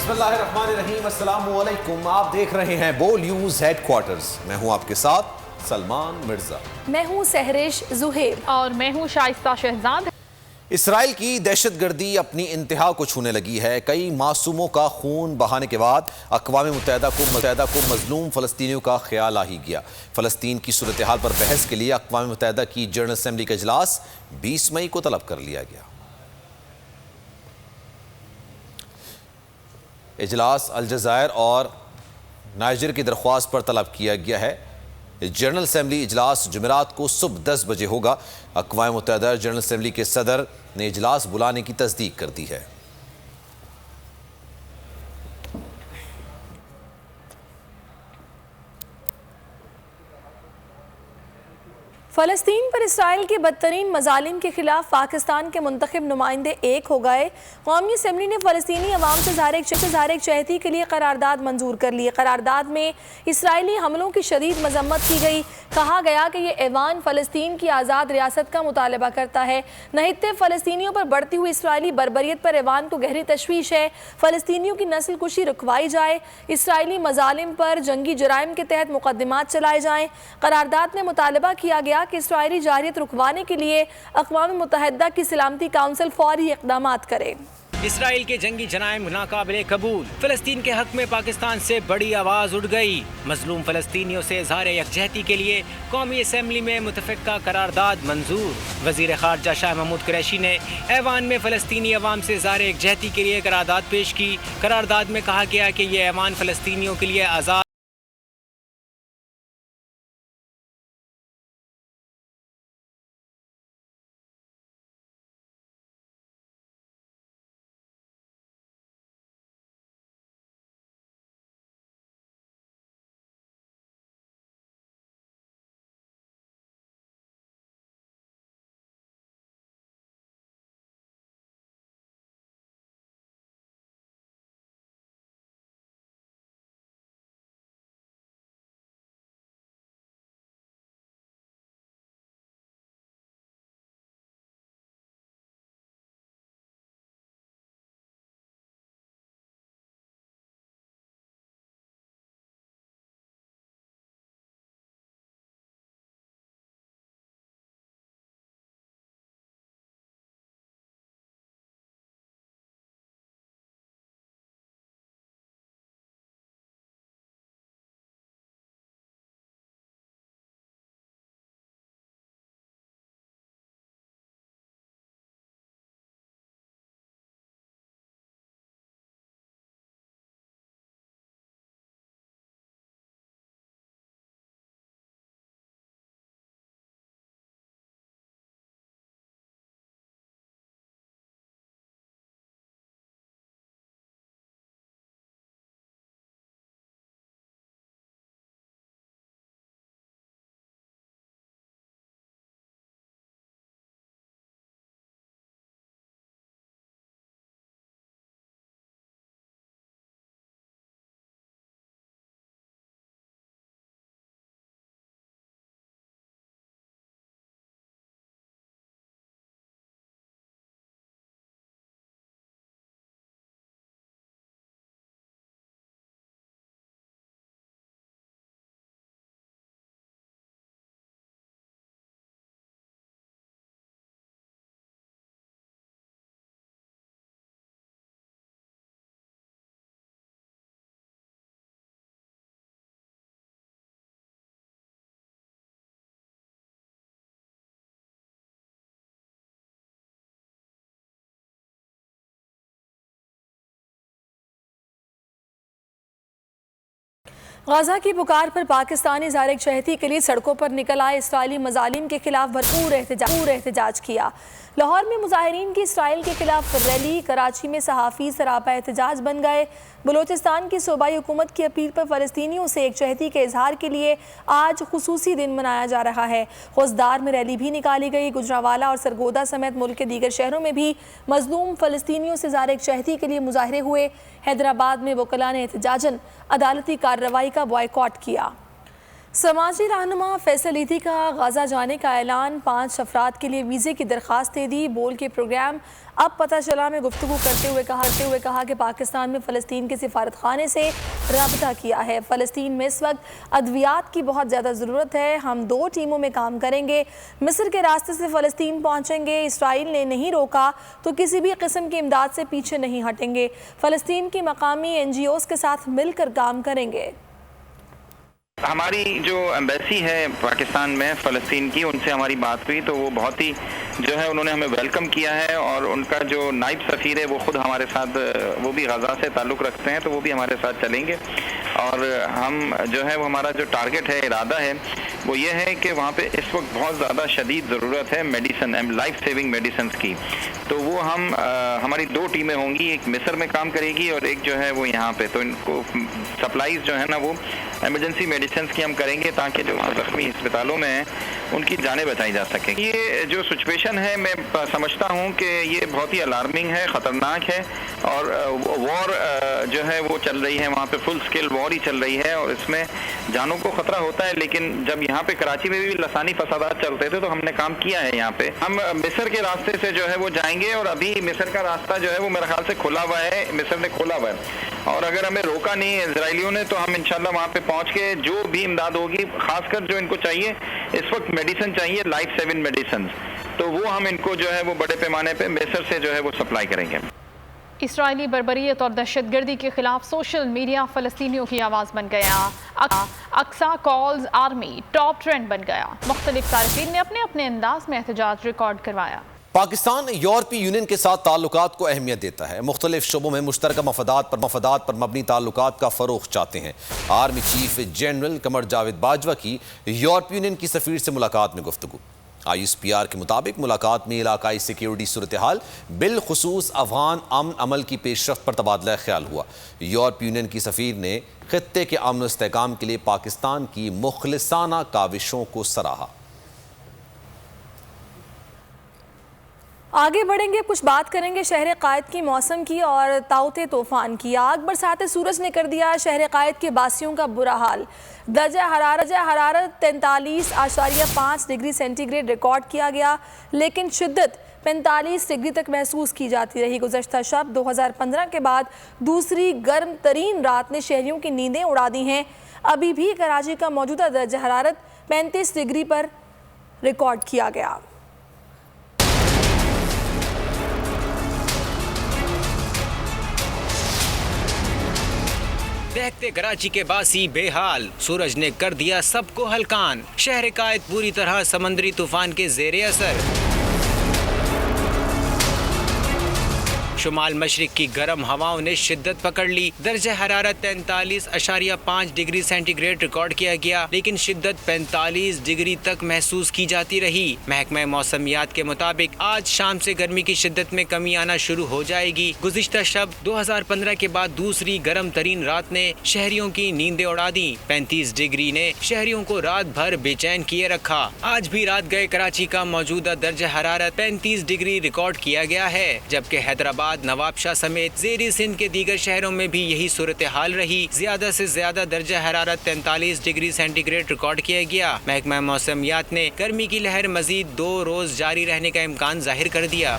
بسم اللہ الرحمن الرحیم، السلام علیکم۔ آپ دیکھ رہے ہیں بو نیوز ہیڈ کوارٹرز۔ میں ہوں آپ کے ساتھ سلمان مرزا، میں ہوں سہرش زہیر اور میں ہوں شائستہ شہزاد۔ اسرائیل کی دہشت گردی اپنی انتہا کو چھونے لگی ہے۔ کئی معصوموں کا خون بہانے کے بعد اقوام متحدہ کو مظلوم فلسطینیوں کا خیال آ ہی گیا۔ فلسطین کی صورتحال پر بحث کے لیے اقوام متحدہ کی جنرل اسمبلی کا اجلاس 20 مئی کو طلب کر لیا گیا۔ اجلاس الجزائر اور نائجر کی درخواست پر طلب کیا گیا ہے۔ جنرل اسمبلی اجلاس جمعرات کو صبح 10 بجے ہوگا۔ اقوام متحدہ جنرل اسمبلی کے صدر نے اجلاس بلانے کی تصدیق کر دی ہے۔ فلسطین پر اسرائیل کے بدترین مظالم کے خلاف پاکستان کے منتخب نمائندے ایک ہو گئے۔ قومی اسمبلی نے فلسطینی عوام سے اظہار یکجہتی کے لیے قرارداد منظور کر لی۔ قرارداد میں اسرائیلی حملوں کی شدید مذمت کی گئی۔ کہا گیا کہ یہ ایوان فلسطین کی آزاد ریاست کا مطالبہ کرتا ہے۔ نہتے فلسطینیوں پر بڑھتی ہوئی اسرائیلی بربریت پر ایوان کو گہری تشویش ہے۔ فلسطینیوں کی نسل کشی رکوائی جائے، اسرائیلی مظالم پر جنگی جرائم کے تحت مقدمات چلائے جائیں۔ قرارداد میں مطالبہ کیا گیا کہ اسرائیلی جارحیت رکوانے کے لیے اقوام متحدہ کی سلامتی کونسل فوری اقدامات کرے۔ اسرائیل کے جنگی جرائم ناقابل قبول، فلسطین کے حق میں پاکستان سے بڑی آواز اٹھ گئی۔ مظلوم فلسطینیوں سے اظہار یکجہتی کے لیے قومی اسمبلی میں متفقہ قرارداد منظور۔ وزیر خارجہ شاہ محمود قریشی نے ایوان میں فلسطینی عوام سے اظہار یکجہتی کے لیے قرارداد پیش کی۔ قرارداد میں کہا گیا کہ یہ ایوان فلسطینیوں کے لیے آزاد غزہ کی پکار پر پاکستانی اظہار یکجہتی کے لیے سڑکوں پر نکل آئے۔ اسرائیلی مظالم کے خلاف بھرپور احتجاج کیا۔ لاہور میں مظاہرین کی اسرائیل کے خلاف ریلی، کراچی میں صحافی سراپا احتجاج بن گئے۔ بلوچستان کی صوبائی حکومت کی اپیل پر فلسطینیوں سے یکجہتی کے اظہار کے لیے آج خصوصی دن منایا جا رہا ہے۔ خوزدار میں ریلی بھی نکالی گئی۔ گجرانوالہ اور سرگودا سمیت ملک کے دیگر شہروں میں بھی مظلوم فلسطینیوں سے اظہار یکجہتی کے لیے مظاہرے ہوئے۔ حیدرآباد میں وکلاء نے احتجاجاً عدالتی کارروائی کا بائیکاٹ کیا۔ سماجی رہنما فیصل ایدھی کا غزہ جانے کا اعلان، 5 افراد کے لیے ویزے کی درخواست دے دی۔ بول کے پروگرام اب پتہ چلا میں گفتگو کرتے ہوئے کہا کہ پاکستان میں فلسطین کے سفارت خانے سے رابطہ کیا ہے۔ فلسطین میں اس وقت ادویات کی بہت زیادہ ضرورت ہے، ہم 2 ٹیموں میں کام کریں گے، مصر کے راستے سے فلسطین پہنچیں گے، اسرائیل نے نہیں روکا تو کسی بھی قسم کی امداد سے پیچھے نہیں ہٹیں گے، فلسطین کی مقامی NGOs کے ساتھ مل کر کام کریں گے۔ ہماری جو ایمبیسی ہے پاکستان میں فلسطین کی، ان سے ہماری بات ہوئی تو وہ بہت ہی جو ہے انہوں نے ہمیں ویلکم کیا ہے، اور ان کا جو نائب سفیر ہے وہ خود ہمارے ساتھ، وہ بھی غزہ سے تعلق رکھتے ہیں تو وہ بھی ہمارے ساتھ چلیں گے، اور ہم جو ہے وہ ہمارا جو ٹارگٹ ہے، ارادہ ہے، وہ یہ ہے کہ وہاں پہ اس وقت بہت زیادہ شدید ضرورت ہے میڈیسن، لائف سیونگ میڈیسنز کی، تو وہ ہماری 2 ٹیمیں ہوں گی، ایک مصر میں کام کرے گی اور ایک جو ہے وہ یہاں پہ، تو ان کو سپلائیز جو ہے نا وہ ایمرجنسی میڈیسنز کی ہم کریں گے تاکہ جو زخمی اسپتالوں میں ہیں ان کی جانیں بچائی جا سکیں۔ یہ جو سچویشن ہے میں سمجھتا ہوں کہ یہ بہت ہی الارمنگ ہے، خطرناک ہے، اور وار جو ہے وہ چل رہی ہے وہاں پہ، فل سکیل وار ہی چل رہی ہے، اور اس میں جانوں کو خطرہ ہوتا ہے، لیکن جب یہاں پہ کراچی میں بھی لسانی فسادات چلتے تھے تو ہم نے کام کیا ہے یہاں پہ۔ ہم مصر کے راستے سے جو ہے وہ جائیں گے، اور ابھی مصر کا راستہ جو ہے وہ میرے خیال سے کھلا ہوا ہے، مصر نے کھولا ہوا ہے، اور اگر ہمیں روکا نہیں اسرائیلیوں نے تو ہم انشاءاللہ وہاں پہ پہنچ کے جو بھی امداد ہوگی، خاص کر جو ان کو چاہیے اس وقت میڈیسن چاہیے، لائف سیونگ میڈیسنز، تو وہ ہم ان کو جو ہے وہ بڑے پیمانے پہ مصر سے جو ہے وہ سپلائی کریں گے۔ اسرائیلی بربریت اور دہشت گردی کے خلاف سوشل میڈیا فلسطینیوں کی آواز بن گیا۔ اقصی کالز آرمی ٹاپ ٹرینڈ بن گیا۔ مختلف صارفین نے اپنے اپنے انداز میں احتجاج ریکارڈ کروایا۔ پاکستان یورپی یونین کے ساتھ تعلقات کو اہمیت دیتا ہے، مختلف شعبوں میں مشترکہ مفادات پر مبنی تعلقات کا فروغ چاہتے ہیں۔ Army chief general Qamar Javed Bajwa کی یورپی یونین کی سفیر سے ملاقات میں گفتگو۔ ISPR کے مطابق ملاقات میں علاقائی سیکیورٹی صورتحال، بالخصوص افغان امن عمل کی پیش رفت پر تبادلہ خیال ہوا۔ یورپی یونین کی سفیر نے خطے کے امن و استحکام کے لیے پاکستان کی مخلصانہ کاوشوں کو سراہا۔ آگے بڑھیں گے، کچھ بات کریں گے شہر قائد کی موسم کی اور تاؤتے طوفان کی۔ آگ برسات سورج نے کر دیا شہر قائد کے باسیوں کا برا حال۔ درجہ حرارت 43.5 ڈگری سینٹی گریڈ ریکارڈ کیا گیا، لیکن شدت 45 ڈگری تک محسوس کی جاتی رہی۔ گزشتہ شب 2015 کے بعد دوسری گرم ترین رات نے شہریوں کی نیندیں اڑا دی ہیں۔ ابھی بھی کراچی کا موجودہ درجہ حرارت 35 ڈگری پر ریکارڈ کیا گیا۔ دیکھتے کراچی کے باسی بے حال، سورج نے کر دیا سب کو ہلکان، شہر قائد پوری طرح سمندری طوفان کے زیر اثر۔ شمال مشرق کی گرم ہواؤں نے شدت پکڑ لی، درجہ حرارت 43.5 ڈگری سینٹی گریڈ ریکارڈ کیا گیا، لیکن شدت 45 ڈگری تک محسوس کی جاتی رہی۔ محکمہ موسمیات کے مطابق آج شام سے گرمی کی شدت میں کمی آنا شروع ہو جائے گی۔ گزشتہ شب 2015 کے بعد دوسری گرم ترین رات نے شہریوں کی نیندیں اڑا دیں۔ 35 ڈگری نے شہریوں کو رات بھر بے چین کیے رکھا۔ آج بھی رات گئے کراچی کا موجودہ درجہ حرارت 35 ڈگری ریکارڈ کیا گیا ہے، جبکہ حیدرآباد، نواب شاہ سمیت زیر سندھ کے دیگر شہروں میں بھی یہی صورتحال رہی۔ زیادہ سے زیادہ درجہ حرارت 43 ڈگری سینٹی گریڈ ریکارڈ کیا گیا۔ محکمہ موسمیات نے گرمی کی لہر مزید 2 روز جاری رہنے کا امکان ظاہر کر دیا۔